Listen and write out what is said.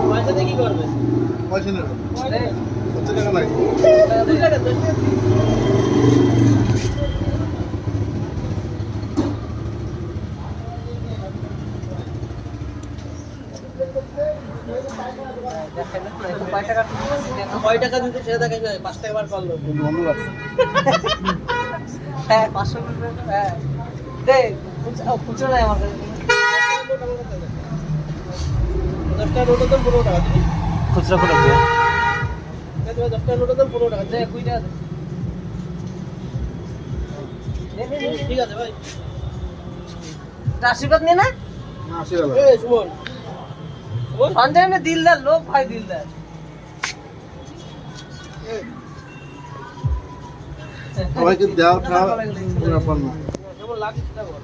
পয়সা দিয়ে কি করবে? পয়সা নেবে 50 টাকা লাগে। কয় টাকা দিতে সেটা দেখে 5 টাকা বার করলো। বন্ধ আছে। হ্যাঁ 500 হ্যাঁ দে খুচরো নাই আমার কাছে। 10 টাকা নোটের দাম 15 টাকা দিবি। খুচরো করে দে 10 টাকা নোটের দাম 15 টাকা দে দে। কুইটা দে ঠিক আছে ভাই। আশীর্বাদ নিয়ে না না 80 টাকা। এই সুমন। সুমন সঞ্জয় ने দিলদার লোক ভাই দিলদার সবাইকে দেওয়া খাওয়া ব্যাপার না। কেমন লাগছে সেটা বল।